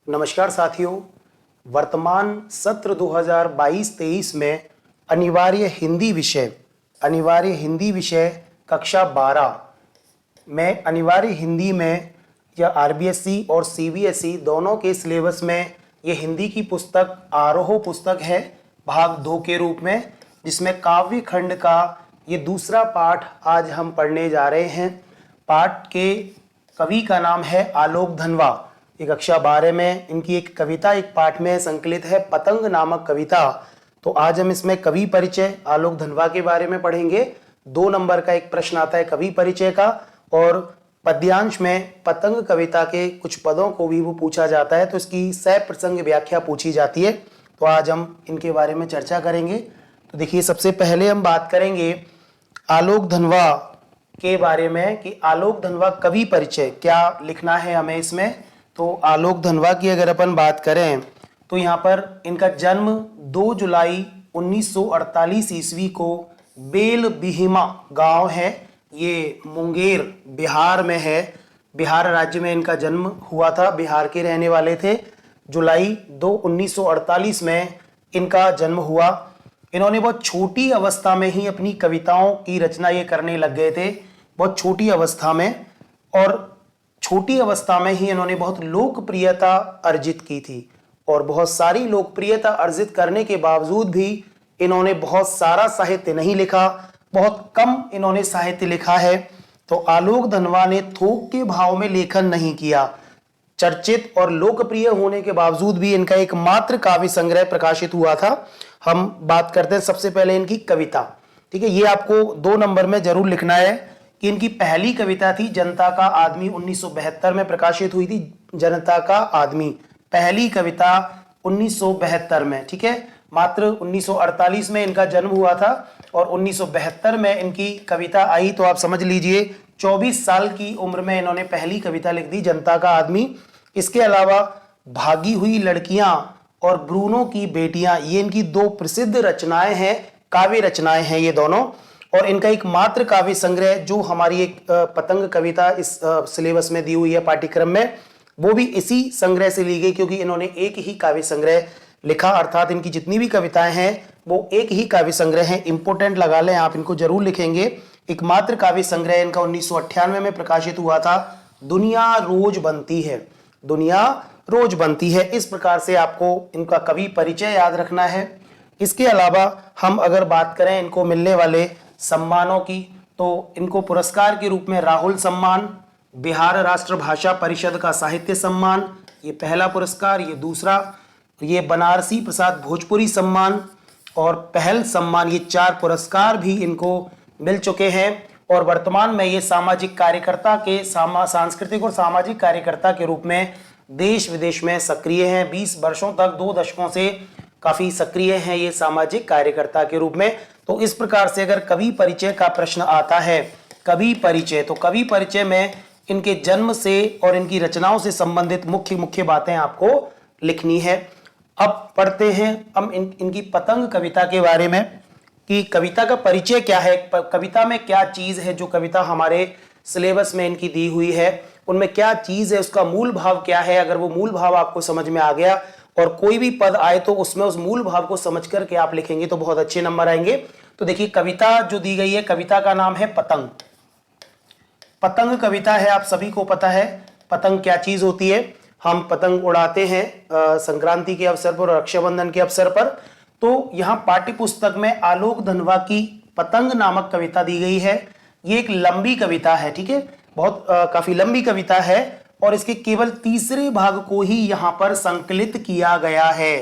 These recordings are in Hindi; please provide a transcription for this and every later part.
नमस्कार साथियों। वर्तमान सत्र 2022-23 में अनिवार्य हिंदी विषय कक्षा 12 में अनिवार्य हिंदी में या आरबीएसई और सीबीएसई दोनों के सिलेबस में ये हिंदी की पुस्तक आरोह पुस्तक है भाग 2 के रूप में, जिसमें काव्य खंड का ये दूसरा पाठ आज हम पढ़ने जा रहे हैं। पाठ के कवि का नाम है आलोक धनवा। ये कक्षा 12 में इनकी एक कविता एक पाठ में संकलित है, पतंग नामक कविता। तो आज हम इसमें कवि परिचय आलोक धनवा के बारे में पढ़ेंगे। 2 नंबर का एक प्रश्न आता है कवि परिचय का, और पद्यांश में पतंग कविता के कुछ पदों को भी वो पूछा जाता है, तो इसकी सप्रसंग व्याख्या पूछी जाती है। तो आज हम इनके बारे में चर्चा करेंगे। तो देखिए, सबसे पहले हम बात करेंगे आलोक धनवा के बारे में कि आलोक धनवा कवि परिचय क्या लिखना है हमें इसमें। तो आलोक धनवा की अगर अपन बात करें तो यहाँ पर इनका जन्म 2 जुलाई 1948 ईस्वी को बेल बिहिमा गांव है, ये मुंगेर बिहार में है। बिहार राज्य में इनका जन्म हुआ था, बिहार के रहने वाले थे। जुलाई 2 1948 में इनका जन्म हुआ। इन्होंने बहुत छोटी अवस्था में ही अपनी कविताओं की रचना ये करने लग गए थे, बहुत छोटी अवस्था में, और छोटी अवस्था में ही इन्होंने बहुत लोकप्रियता अर्जित की थी। और बहुत सारी लोकप्रियता अर्जित करने के बावजूद भी इन्होंने बहुत सारा साहित्य नहीं लिखा, बहुत कम इन्होंने साहित्य लिखा है। तो आलोक धनवा ने थोक के भाव में लेखन नहीं किया। चर्चित और लोकप्रिय होने के बावजूद भी इनका एकमात्र काव्य संग्रह प्रकाशित हुआ था। हम बात करते हैं सबसे पहले इनकी कविता। ठीक है, ये आपको 2 नंबर में जरूर लिखना है कि इनकी पहली कविता थी जनता का आदमी, 1972 में प्रकाशित हुई थी। जनता का आदमी पहली कविता 1972 में। ठीक है, मात्र 1948 में इनका जन्म हुआ था और 1972 में इनकी कविता आई। तो आप समझ लीजिए 24 साल की उम्र में इन्होंने पहली कविता लिख दी, जनता का आदमी। इसके अलावा भागी हुई लड़कियां और ब्रूनो की बेटियां, ये इनकी 2 प्रसिद्ध रचनाएं हैं, काव्य रचनाएं हैं ये दोनों। और इनका एक मात्र काव्य संग्रह जो हमारी एक पतंग कविता इस सिलेबस में दी हुई है पाठ्यक्रम में, वो भी इसी संग्रह से ली गई, क्योंकि इन्होंने एक ही काव्य संग्रह लिखा, अर्थात इनकी जितनी भी कविताएं हैं वो एक ही काव्य संग्रह है। इंपोर्टेंट लगा लें, आप इनको जरूर लिखेंगे। एकमात्र काव्य संग्रह इनका 1998 में प्रकाशित हुआ था, दुनिया रोज बनती है। दुनिया रोज बनती है। इस प्रकार से आपको इनका कवि परिचय याद रखना है। इसके अलावा हम अगर बात करें इनको मिलने वाले सम्मानों की, तो इनको पुरस्कार के रूप में राहुल सम्मान, बिहार राष्ट्र भाषा परिषद का साहित्य सम्मान, ये पहला पुरस्कार, ये दूसरा, ये बनारसी प्रसाद भोजपुरी सम्मान और पहल सम्मान, ये 4 पुरस्कार भी इनको मिल चुके हैं। और वर्तमान में ये सामाजिक कार्यकर्ता के सांस्कृतिक और सामाजिक कार्यकर्ता के रूप में देश विदेश में सक्रिय हैं। 20 वर्षों तक, 2 दशकों से काफी सक्रिय हैं ये सामाजिक कार्यकर्ता के रूप में। तो इस प्रकार से अगर कवि परिचय का प्रश्न आता है, कवि परिचय, तो कवि परिचय में इनके जन्म से और इनकी रचनाओं से संबंधित मुख्य बातें आपको लिखनी है। अब पढ़ते हैं हम इनकी पतंग कविता के बारे में कि कविता का परिचय क्या है, कविता में क्या चीज है। जो कविता हमारे सिलेबस में इनकी दी हुई है उनमें क्या चीज है, उसका मूल भाव क्या है। अगर वो मूल भाव आपको समझ में आ गया और कोई भी पद आए तो उसमें उस मूल भाव को समझ करके आप लिखेंगे तो बहुत अच्छे नंबर आएंगे। तो देखिए, कविता जो दी गई है, कविता का नाम है पतंग। पतंग कविता है, आप सभी को पता है पतंग क्या चीज होती है। हम पतंग उड़ाते हैं संक्रांति के अवसर पर और रक्षाबंधन के अवसर पर। तो यहाँ पाठ्य पुस्तक में आलोक धनवा की पतंग नामक कविता दी गई है। ये एक लंबी कविता है, ठीक है, बहुत काफी लंबी कविता है, और इसके केवल तीसरे भाग को ही यहाँ पर संकलित किया गया है।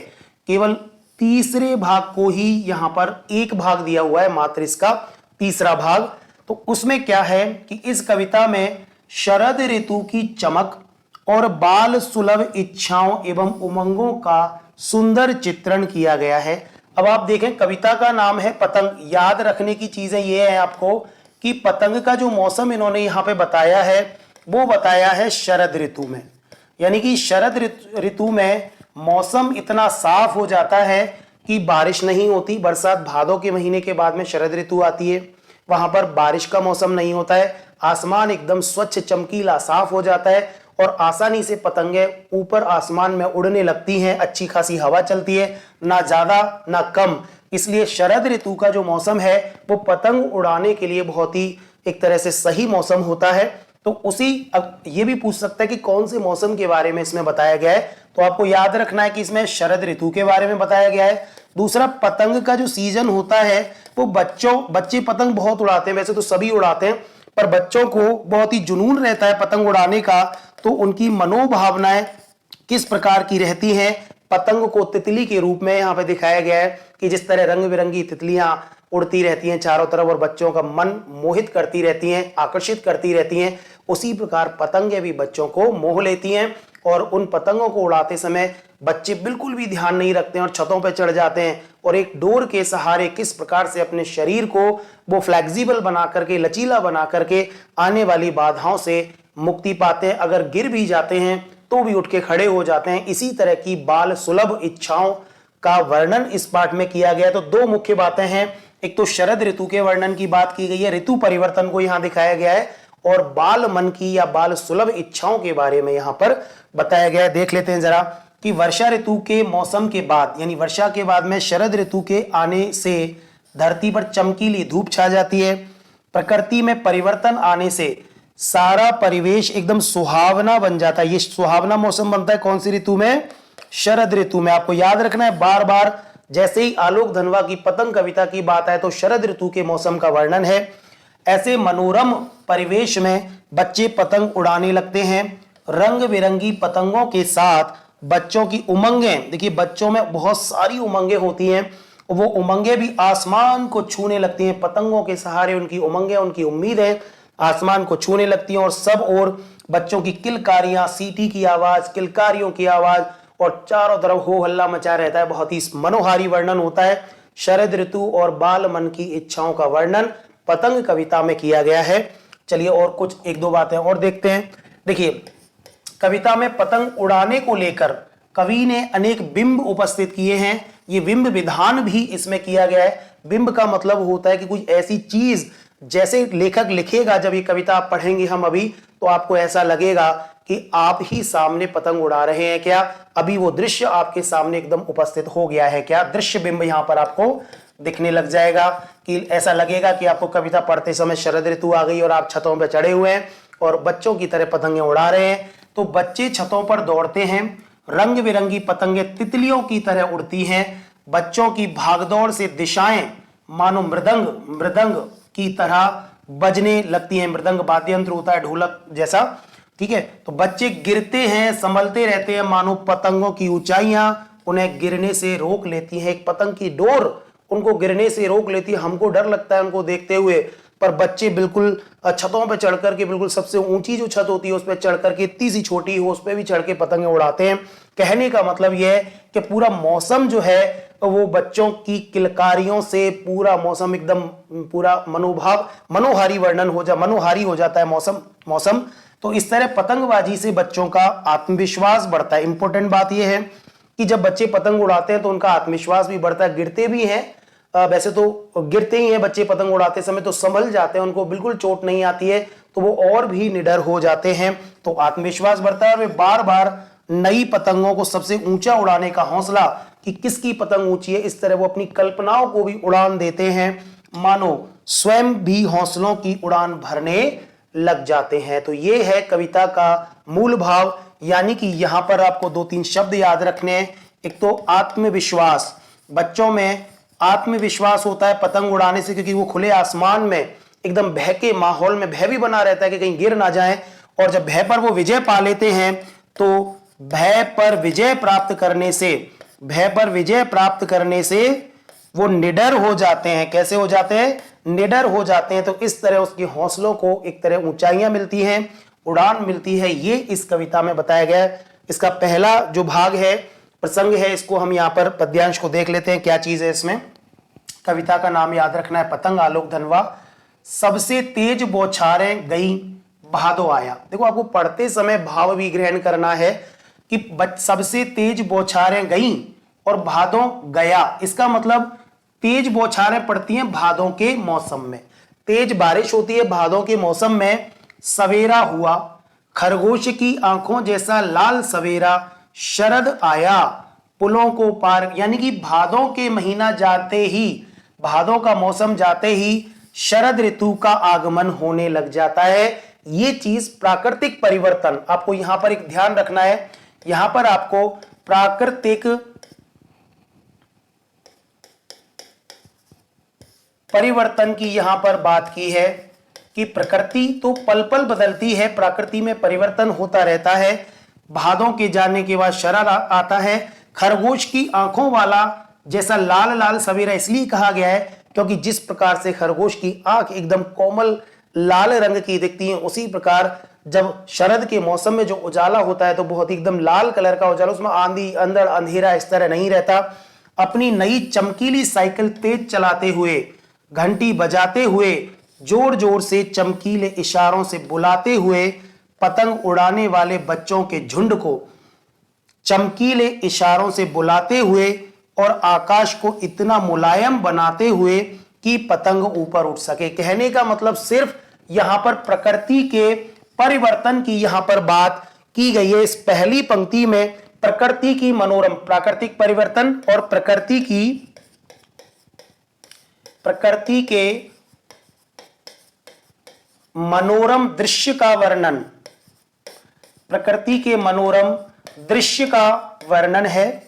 केवल तीसरे भाग को ही यहाँ पर एक भाग दिया हुआ है, मात्र इसका तीसरा भाग। तो उसमें क्या है कि इस कविता में शरद ऋतु की चमक और बाल सुलभ इच्छाओं एवं उमंगों का सुंदर चित्रण किया गया है। अब आप देखें, कविता का नाम है पतंग। याद रखने की चीजें ये है आपको कि पतंग का जो मौसम इन्होंने यहाँ पे बताया है वो बताया है शरद ऋतु में, यानी कि शरद ऋतु में मौसम इतना साफ हो जाता है कि बारिश नहीं होती। बरसात भादों के महीने के बाद में शरद ऋतु आती है, वहां पर बारिश का मौसम नहीं होता है, आसमान एकदम स्वच्छ चमकीला साफ हो जाता है और आसानी से पतंगे ऊपर आसमान में उड़ने लगती हैं। अच्छी खासी हवा चलती है, ना ज्यादा ना कम। इसलिए शरद ऋतु का जो मौसम है वो पतंग उड़ाने के लिए बहुत ही एक तरह से सही मौसम होता है। तो उसी अब ये भी पूछ सकता है कि कौन से मौसम के बारे में इसमें बताया गया है, तो आपको याद रखना है कि इसमें शरद ऋतु के बारे में बताया गया है। दूसरा, पतंग का जो सीजन होता है वो बच्चे पतंग बहुत उड़ाते हैं, वैसे तो सभी उड़ाते हैं, पर बच्चों को बहुत ही जुनून रहता है पतंग उड़ाने का। तो उनकी मनोभावनाएं किस प्रकार की रहती हैं, पतंग को तितली के रूप में यहाँ पे दिखाया गया है कि जिस तरह रंग बिरंगी तितलियां उड़ती रहती हैं चारों तरफ और बच्चों का मन मोहित करती रहती हैं, आकर्षित करती रहती हैं, उसी प्रकार पतंगें भी बच्चों को मोह लेती हैं। और उन पतंगों को उड़ाते समय बच्चे बिल्कुल भी ध्यान नहीं रखते हैं और छतों पर चढ़ जाते हैं और एक डोर के सहारे किस प्रकार से अपने शरीर को वो फ्लेक्सिबल बना करके, लचीला बना करके आने वाली बाधाओं से मुक्ति पाते हैं। अगर गिर भी जाते हैं तो भी उठ के खड़े हो जाते हैं। इसी तरह की बाल सुलभ इच्छाओं का वर्णन इस पाठ में किया गया है। तो दो मुख्य बातें हैं, एक तो शरद ऋतु के वर्णन की बात की गई है, ऋतु परिवर्तन को यहां दिखाया गया है, और बाल मन की या बाल सुलभ इच्छाओं के बारे में यहां पर बताया गया है। देख लेते हैं जरा कि वर्षा ऋतु के मौसम के बाद, यानी वर्षा के बाद में शरद ऋतु के आने से धरती पर चमकीली धूप छा जाती है। प्रकृति में परिवर्तन आने से सारा परिवेश एकदम सुहावना बन जाता है। ये सुहावना मौसम बनता है कौन सी ऋतु में? शरद ऋतु में। आपको याद रखना है बार बार, जैसे ही आलोक धनवा की पतंग कविता की बात आए तो शरद ऋतु के मौसम का वर्णन है। ऐसे मनोरम परिवेश में बच्चे पतंग उड़ाने लगते हैं। रंग बिरंगी पतंगों के साथ बच्चों की उमंगें, देखिए बच्चों में बहुत सारी उमंगें होती हैं, वो उमंगें भी आसमान को छूने लगती हैं। पतंगों के सहारे उनकी उमंगें, उनकी उम्मीदें आसमान को छूने लगती हैं और सब ओर बच्चों की किलकारियां, सीटी की आवाज, किलकारियों की आवाज और चारों तरफ हो हल्ला मचा रहता है। बहुत ही मनोहारी वर्णन होता है। शरद ऋतु और बाल मन की इच्छाओं का वर्णन पतंग कविता में किया गया है। चलिए और कुछ एक दो बातें और देखते हैं। देखिए कविता में पतंग उड़ाने को लेकर कवि ने अनेक बिंब उपस्थित किए हैं। ये बिंब विधान भी इसमें किया गया है। बिंब का मतलब होता है कि कुछ ऐसी चीज, जैसे लेखक लिखेगा, जब ये कविता आप पढ़ेंगे हम अभी, तो आपको ऐसा लगेगा कि आप ही सामने पतंग उड़ा रहे हैं क्या, अभी वो दृश्य आपके सामने एकदम उपस्थित हो गया है क्या। दृश्य बिंब यहां पर आपको दिखने लग जाएगा कि ऐसा लगेगा कि आपको कविता पढ़ते समय शरद ऋतु आ गई और आप छतों पर चढ़े हुए हैं और बच्चों की तरह पतंगे उड़ा रहे हैं। तो बच्चे छतों पर दौड़ते हैं, रंग बिरंगी पतंगे तितलियों की तरह उड़ती हैं। बच्चों की भागदौड़ से दिशाएं मानो मृदंग की तरह बजने लगती हैं। मृदंग वाद्य यंत्र होता है, ढोलक जैसा, ठीक है। तो बच्चे गिरते हैं, संभलते रहते हैं, मानो पतंगों की ऊंचाइयां उन्हें गिरने से रोक लेती हैं। एक पतंग की डोर उनको गिरने से रोक लेती है। हमको डर लगता है उनको देखते हुए, पर बच्चे बिल्कुल छतों पर चढ़ करके, बिल्कुल सबसे ऊंची जो छत होती है उस पर चढ़ करके, इतनी सी छोटी हो उस पर भी चढ़ के पतंगे उड़ाते हैं। कहने का मतलब यह है कि पूरा मौसम जो है वो बच्चों की किलकारियों से पूरा मौसम एकदम पूरा मनोहारी मनोहारी हो जाता है मौसम। तो इस तरह पतंगबाजी से बच्चों का आत्मविश्वास बढ़ता है। इंपॉर्टेंट बात यह है कि जब बच्चे पतंग उड़ाते हैं तो उनका आत्मविश्वास भी बढ़ता है। गिरते भी हैं, वैसे तो गिरते ही हैं बच्चे पतंग उड़ाते समय, तो संभल जाते हैं, उनको बिल्कुल चोट नहीं आती है, तो वो और भी निडर हो जाते हैं। तो आत्मविश्वास बढ़ता है और वे बार बार नई पतंगों को सबसे ऊंचा उड़ाने का हौसला कि किसकी पतंग ऊंची है, इस तरह वो अपनी कल्पनाओं को भी उड़ान देते हैं, मानो स्वयं भी हौसलों की उड़ान भरने लग जाते हैं। तो ये है कविता का मूल भाव। यानी कि यहां पर आपको दो तीन शब्द याद रखने हैं। एक तो आत्मविश्वास, बच्चों में आत्मविश्वास होता है पतंग उड़ाने से, क्योंकि वो खुले आसमान में एकदम भय के माहौल में भय भी बना रहता है कि कहीं गिर ना जाए। और जब भय पर वो विजय पा लेते हैं तो भय पर विजय प्राप्त करने से वो निडर हो जाते हैं। कैसे हो जाते हैं? निडर हो जाते हैं। तो इस तरह उसके हौसलों को एक तरह ऊंचाइयां मिलती हैं, उड़ान मिलती है। ये इस कविता में बताया गया है। इसका पहला जो भाग है, प्रसंग है, इसको हम यहाँ पर पद्यांश को देख लेते हैं, क्या चीज है इसमें। कविता का नाम याद रखना है पतंग, आलोक धनवा। सबसे तेज बौछारें गई भादो आया। देखो आपको पढ़ते समय भाव भी ग्रहण करना है कि सबसे तेज बौछारें गई और भादो गया। इसका मतलब तेज बौछारें पड़ती हैं भादों के मौसम में, तेज बारिश होती है भादों के मौसम में। सवेरा हुआ, खरगोश की आंखों जैसा लाल सवेरा, शरद आया पुलों को पार, यानी कि भादों के महीना जाते ही, भादों का मौसम जाते ही शरद ऋतु का आगमन होने लग जाता है। ये चीज प्राकृतिक परिवर्तन, आपको यहां पर एक ध्यान रखना है, यहां पर आपको प्राकृतिक परिवर्तन की यहां पर बात की है कि प्रकृति तो पल पल बदलती है, प्रकृति में परिवर्तन होता रहता है। भादों के जाने के बाद शरद आता है। खरगोश की आंखों वाला जैसा लाल लाल सवेरा इसलिए कहा गया है क्योंकि जिस प्रकार से खरगोश की आंख एकदम कोमल लाल रंग की दिखती है, उसी प्रकार जब शरद के मौसम में जो उजाला होता है तो बहुत एकदम लाल कलर का उजाला, उसमें आंधी अंदर अंधेरा इस तरह नहीं रहता। अपनी नई चमकीली साइकिल तेज चलाते हुए, घंटी बजाते हुए, जोर जोर से चमकीले इशारों से बुलाते हुए, पतंग उड़ाने वाले बच्चों के झुंड को चमकीले इशारों से बुलाते हुए और आकाश को इतना मुलायम बनाते हुए कि पतंग ऊपर उठ सके। कहने का मतलब सिर्फ यहां पर प्रकृति के परिवर्तन की यहां पर बात की गई है। इस पहली पंक्ति में प्रकृति की मनोरम, प्राकृतिक परिवर्तन और प्रकृति के मनोरम दृश्य का वर्णन, प्रकृति के मनोरम दृश्य का वर्णन है।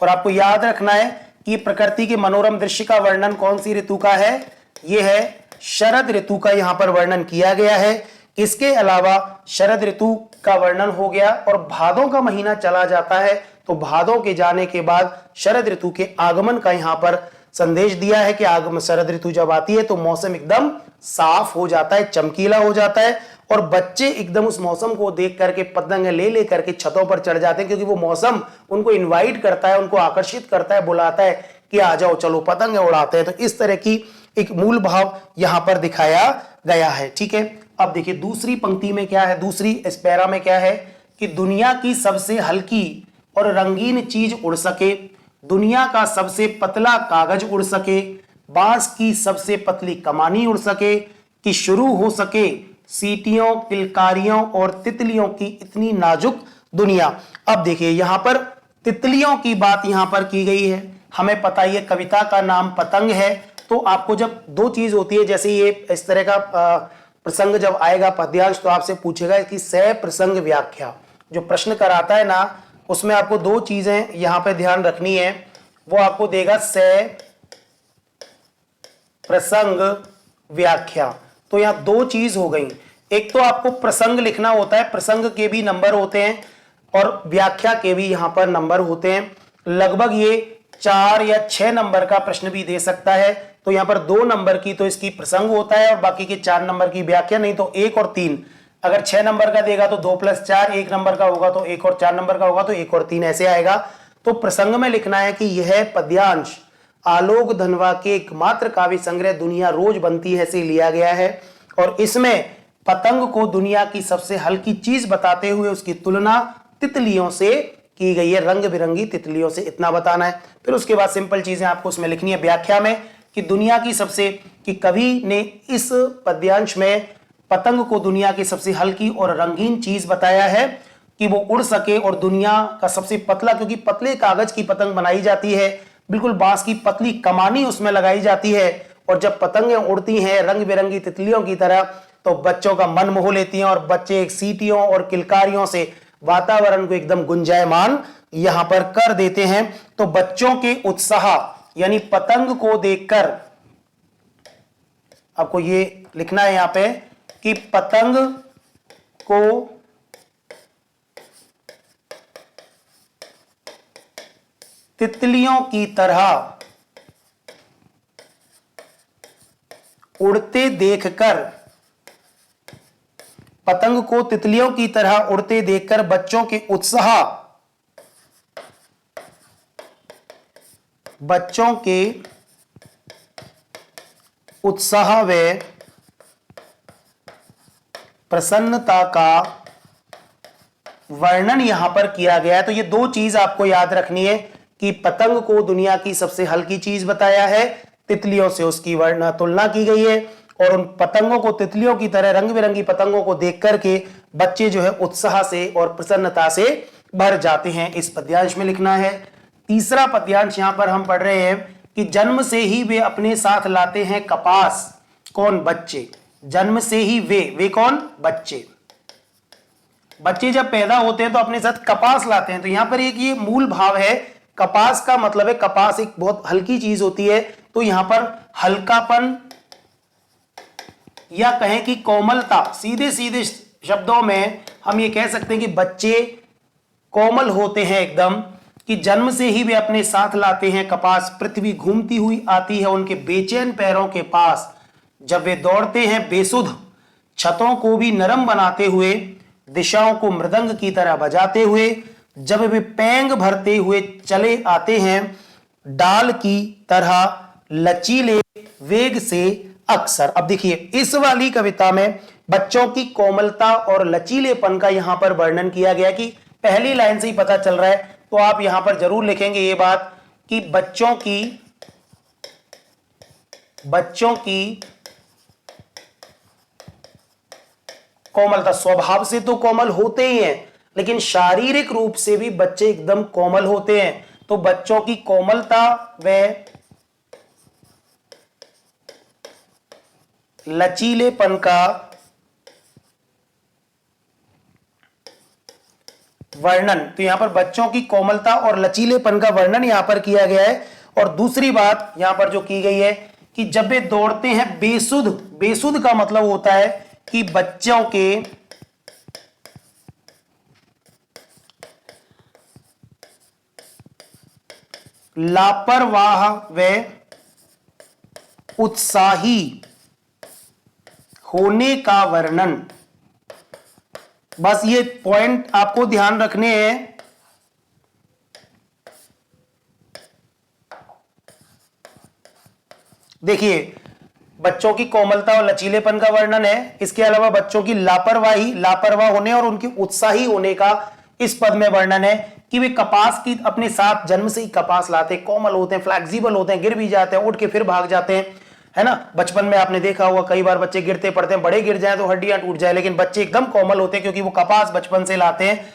और आपको याद रखना है कि प्रकृति के मनोरम दृश्य का वर्णन कौन सी ऋतु का है, यह है शरद ऋतु का, यहां पर वर्णन किया गया है। इसके अलावा शरद ऋतु का वर्णन हो गया और भादों का महीना चला जाता है, तो भादों के जाने के बाद शरद ऋतु के आगमन का यहां पर संदेश दिया है कि आगमन, शरद ऋतु जब आती है तो मौसम एकदम साफ हो जाता है, चमकीला हो जाता है और बच्चे एकदम उस मौसम को देख करके पतंग ले लेकर के छतों पर चढ़ जाते हैं, क्योंकि वो मौसम उनको इनवाइट करता है, उनको आकर्षित करता है, बुलाता है कि आ जाओ चलो पतंग उड़ाते हैं। तो इस तरह की एक मूल भाव यहां पर दिखाया गया है। ठीक है, अब देखिए दूसरी पंक्ति में क्या है, दूसरी इस पैरा में क्या है कि दुनिया की सबसे हल्की और रंगीन चीज उड़ सके, दुनिया का सबसे पतला कागज उड़ सके, बांस की सबसे पतली कमानी उड़ सके, कि शुरू हो सके सीटियों, किलकारियों और तितलियों की इतनी नाजुक दुनिया। अब देखिए यहां पर तितलियों की बात यहां पर की गई है। हमें पता ही है कविता का नाम पतंग है, तो आपको जब दो चीज होती है, जैसे ये इस तरह का प्रसंग जब आएगा पद्यांश तो आपसे पूछेगा कि सह प्रसंग व्याख्या, जो प्रश्न कराता है ना, उसमें आपको दो चीजें यहां पे ध्यान रखनी है। वो आपको देगा सह प्रसंग व्याख्या, तो यहां दो चीज हो गई। एक तो आपको प्रसंग लिखना होता है, प्रसंग के भी नंबर होते हैं और व्याख्या के भी यहां पर नंबर होते हैं। लगभग ये 4 या 6 नंबर का प्रश्न भी दे सकता है, तो यहां पर 2 नंबर की तो इसकी प्रसंग होता है और बाकी के 4 नंबर की व्याख्या, नहीं तो 1 और 3। अगर 6 नंबर का देगा तो 2 + 4, 1 नंबर का होगा तो 1 और 4 नंबर का होगा तो 1 और 3 ऐसे आएगा। तो प्रसंग में लिखना है कि यह पद्यांश आलोक धनवा के एकमात्र काव्य संग्रह दुनिया रोज बनती है से लिया गया है और इसमें पतंग को दुनिया की सबसे हल्की चीज बताते हुए उसकी तुलना तितलियों से की गई है, रंग बिरंगी तितलियों से, इतना बताना है। फिर उसके बाद सिंपल चीजें आपको उसमें लिखनी है व्याख्या में कि दुनिया की सबसे, कि कवि ने इस पद्यांश में पतंग को दुनिया की सबसे हल्की और रंगीन चीज बताया है कि वो उड़ सके, और दुनिया का सबसे पतला, क्योंकि पतले कागज की पतंग बनाई जाती है, बिल्कुल बांस की पतली कमानी उसमें लगाई जाती है, और जब पतंगें उड़ती हैं रंग बिरंगी तितलियों की तरह तो बच्चों का मन मोह लेती हैं और बच्चे एक सीटियों और किलकारियों से वातावरण को एकदम गुंजायमान यहां पर कर देते हैं। तो बच्चों के उत्साह यानी पतंग को देखकर आपको ये लिखना है यहां पे कि पतंग को तितलियों की तरह उड़ते देखकर, पतंग को तितलियों की तरह उड़ते देखकर बच्चों के उत्साह व प्रसन्नता का वर्णन यहां पर किया गया है। तो ये दो चीज आपको याद रखनी है कि पतंग को दुनिया की सबसे हल्की चीज बताया है, तितलियों से उसकी तुलना की गई है, और उन पतंगों को, तितलियों की तरह रंग बिरंगी पतंगों को देख करके बच्चे जो है उत्साह से और प्रसन्नता से भर जाते हैं। इस पद्यांश में लिखना है। तीसरा पद्यांश यहां पर हम पढ़ रहे हैं कि जन्म से ही वे अपने साथ लाते हैं कपास। कौन? बच्चे। जन्म से ही वे कौन? बच्चे। बच्चे जब पैदा होते हैं तो अपने साथ कपास लाते हैं। तो यहां पर एक ये मूल भाव है, कपास का मतलब है, कपास एक बहुत हल्की चीज होती है, तो यहां पर हल्कापन या कहें कि कोमलता, सीधे सीधे शब्दों में हम ये कह सकते हैं कि बच्चे कोमल होते हैं एकदम, कि जन्म से ही वे अपने साथ लाते हैं कपास। पृथ्वी घूमती हुई आती है उनके बेचैन पैरों के पास, जब वे दौड़ते हैं बेसुध, छतों को भी नरम बनाते हुए, दिशाओं को मृदंग की तरह बजाते हुए, जब वे पैंग भरते हुए चले आते हैं डाल की तरह लचीले वेग से अक्सर। अब देखिए इस वाली कविता में बच्चों की कोमलता और लचीलेपन का यहां पर वर्णन किया गया, कि पहली लाइन से ही पता चल रहा है, तो आप यहां पर जरूर लिखेंगे ये बात कि बच्चों की कोमलता, स्वभाव से तो कोमल होते ही हैं, लेकिन शारीरिक रूप से भी बच्चे एकदम कोमल होते हैं। तो बच्चों की कोमलता व लचीलेपन का वर्णन, तो यहां पर बच्चों की कोमलता और लचीलेपन का वर्णन यहां पर किया गया है। और दूसरी बात यहां पर जो की गई है कि जब वे दौड़ते हैं बेसुध, बेसुध का मतलब होता है कि बच्चों के लापरवाह व उत्साही होने का वर्णन। बस ये पॉइंट आपको ध्यान रखने हैं। देखिए बच्चों की कोमलता और लचीलेपन का वर्णन है, इसके अलावा बच्चों की लापरवाह होने और उनकी उत्साही होने का इस पद में वर्णन है, कि वे कपास की अपने साथ जन्म से ही कपास लाते हैं, कोमल होते हैं, फ्लेक्सिबल होते हैं, गिर भी जाते हैं, उठ के फिर भाग जाते हैं, है ना। बचपन में आपने देखा होगा कई बार बच्चे गिरते पड़ते हैं, बड़े गिर जाए तो हड्डियां टूट जाए, लेकिन बच्चे एकदम कोमल होते हैं क्योंकि वो कपास बचपन से लाते हैं।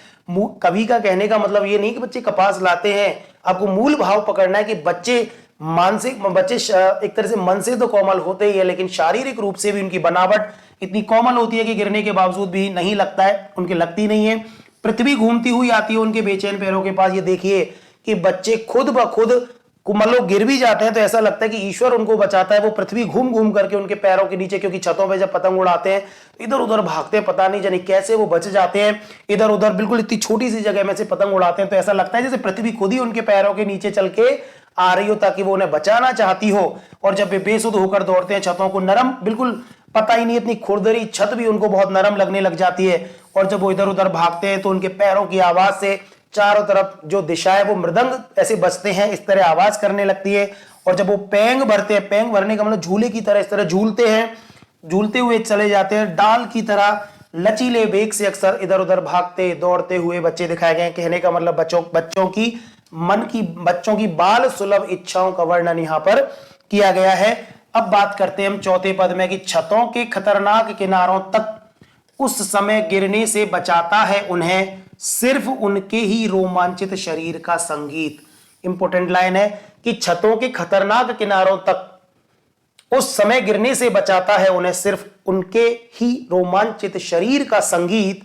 कवि का कहने का मतलब ये नहीं कि बच्चे कपास लाते हैं, आपको मूल भाव पकड़ना है कि बच्चे एक तरह से मन से तो कोमल होते ही है, लेकिन शारीरिक रूप से भी उनकी बनावट इतनी कोमल होती है कि गिरने के बावजूद भी नहीं लगता है, उनके लगती नहीं है। पृथ्वी घूमती हुई आती है उनके बेचैन पैरों के पास। ये देखिए कि बच्चे खुद ब खुद मतलब गिर भी जाते हैं तो ऐसा लगता है कि ईश्वर उनको बचाता है। वो पृथ्वी घूम घूम करके उनके पैरों के नीचे, क्योंकि छतों पे जब पतंग उड़ाते हैं इधर उधर भागते हैं, पता नहीं जाने कैसे वो बच जाते हैं इधर उधर, बिल्कुल इतनी छोटी सी जगह में से पतंग उड़ाते हैं, तो ऐसा लगता है जैसे पृथ्वी खुद ही उनके पैरों के नीचे चल के आ रही हो ताकि वो उन्हें बचाना चाहती हो। और जब वे बेसुध होकर दौड़ते हैं, छतों को नरम, बिल्कुल पता ही नहीं, इतनी खुरदरी छत भी उनको बहुत नरम लगने लग जाती है। और जब वो इधर उधर भागते हैं तो उनके पैरों की आवाज से चारों तरफ जो दिशा है वो मृदंग ऐसे बजते हैं, इस तरह आवाज करने लगती है। और जब वो पैंग भरते हैं, पैंग भरने का मतलब झूले की तरह इस तरह झूलते हैं, झूलते हुए चले जाते हैं, डाल की तरह लचीले वेग से अक्सर इधर उधर भागते दौड़ते हुए बच्चे दिखाए गए। कहने का मतलब बच्चों की बाल सुलभ इच्छाओं का वर्णन यहां पर किया गया है। अब बात करते हैं हम चौथे पद में कि छतों के खतरनाक किनारों तक उस समय गिरने से बचाता है उन्हें सिर्फ उनके ही रोमांचित शरीर का संगीत। इंपॉर्टेंट लाइन है कि छतों के खतरनाक किनारों तक उस समय गिरने से बचाता है उन्हें सिर्फ उनके ही रोमांचित शरीर का संगीत।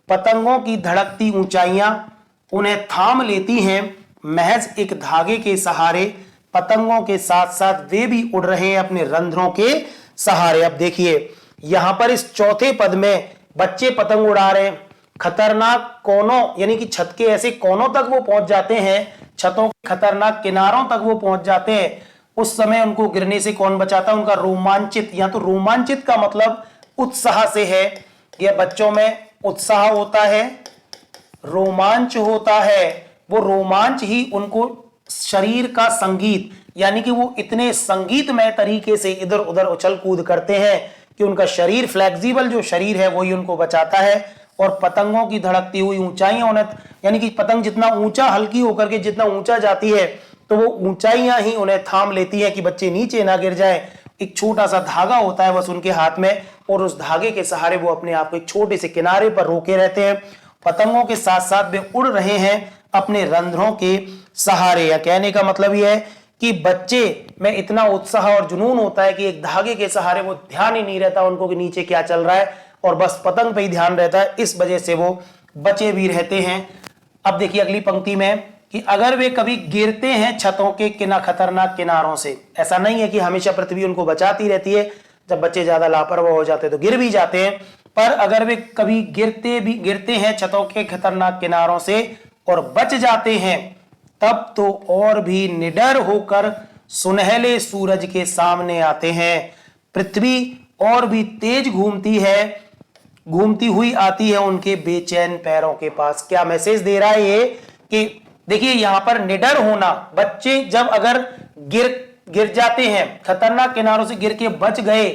पतंगों की धड़कती ऊंचाइयां उन्हें थाम लेती हैं महज एक धागे के सहारे। पतंगों के साथ साथ वे भी उड़ रहे हैं अपने रंध्रों के सहारे। अब देखिए यहां पर इस चौथे पद में बच्चे पतंग उड़ा रहे हैं, खतरनाक कोनों यानी कि छत के ऐसे कोनों तक वो पहुंच जाते हैं, छतों के खतरनाक किनारों तक वो पहुंच जाते हैं। उस समय उनको गिरने से कौन बचाता है? उनका रोमांचित, या तो रोमांचित का मतलब उत्साह से है, या बच्चों में उत्साह होता है, रोमांच होता है, वो रोमांच ही उनको शरीर का संगीत, यानी कि वो इतने संगीतमय तरीके से इधर उधर उछल कूद करते हैं कि उनका शरीर, फ्लेक्सिबल जो शरीर है वही उनको बचाता है। और पतंगों की धड़कती हुई ऊंचाइयां उन्हें, यानी कि पतंग जितना ऊंचा, हल्की होकर के जितना ऊंचा जाती है तो वो ऊंचाइयां ही उन्हें थाम लेती हैं कि बच्चे नीचे ना गिर जाएं। एक छोटा सा धागा होता है बस उनके हाथ में, और उस धागे के सहारे वो अपने आप को एक छोटे से किनारे पर रोके रहते हैं। पतंगों के साथ साथ वे उड़ रहे हैं अपने रंध्रों के सहारे। या कहने का मतलब यह है कि बच्चे में इतना उत्साह और जुनून होता है कि एक धागे के सहारे वो ध्यान ही नहीं रहता उनको कि नीचे क्या चल रहा है, और बस पतंग पे ही ध्यान रहता है। इस वजह से वो बचे भी रहते हैं। अब देखिए अगली पंक्ति में कि अगर वे कभी गिरते हैं छतों के खतरनाक किनारों से, ऐसा नहीं है कि हमेशा पृथ्वी उनको बचाती रहती है, जब बच्चे ज्यादा लापरवाह हो जाते हैं तो गिर भी जाते हैं, पर अगर वे कभी गिरते हैं छतों के खतरनाक किनारों से और बच जाते हैं, तब तो और भी निडर होकर सुनहले सूरज के सामने आते हैं। पृथ्वी और भी तेज घूमती हुई आती है उनके बेचैन पैरों के पास। क्या मैसेज दे रहा है ये कि देखिए यहां पर निडर होना, बच्चे जब अगर गिर जाते हैं, खतरनाक किनारों से गिर के बच गए,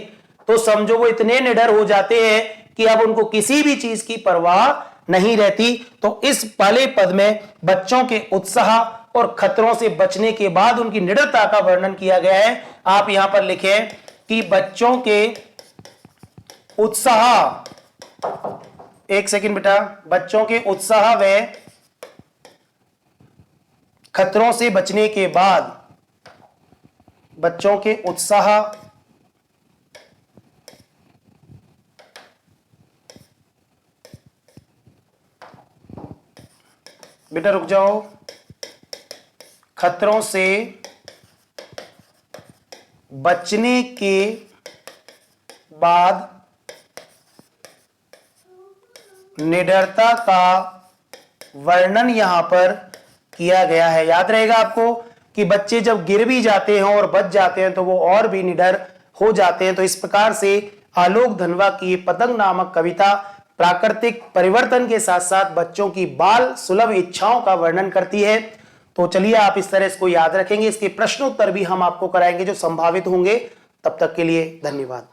तो समझो वो इतने निडर हो जाते हैं कि अब उनको किसी भी चीज की परवाह नहीं रहती। तो इस पहले पद में बच्चों के उत्साह और खतरों से बचने के बाद उनकी निडरता का वर्णन किया गया है। आप यहां पर लिखें कि बच्चों के उत्साह, एक सेकंड बेटा, बच्चों के उत्साह व खतरों से बचने के बाद, बच्चों के उत्साह बेटा रुक जाओ, खतरों से बचने के बाद निडरता का वर्णन यहां पर किया गया है। याद रहेगा आपको कि बच्चे जब गिर भी जाते हैं और बच जाते हैं तो वो और भी निडर हो जाते हैं। तो इस प्रकार से आलोक धनवा की पतंग नामक कविता प्राकृतिक परिवर्तन के साथ साथ बच्चों की बाल सुलभ इच्छाओं का वर्णन करती है। तो चलिए आप इस तरह इसको याद रखेंगे। इसके प्रश्नोत्तर भी हम आपको कराएंगे जो संभावित होंगे। तब तक के लिए धन्यवाद।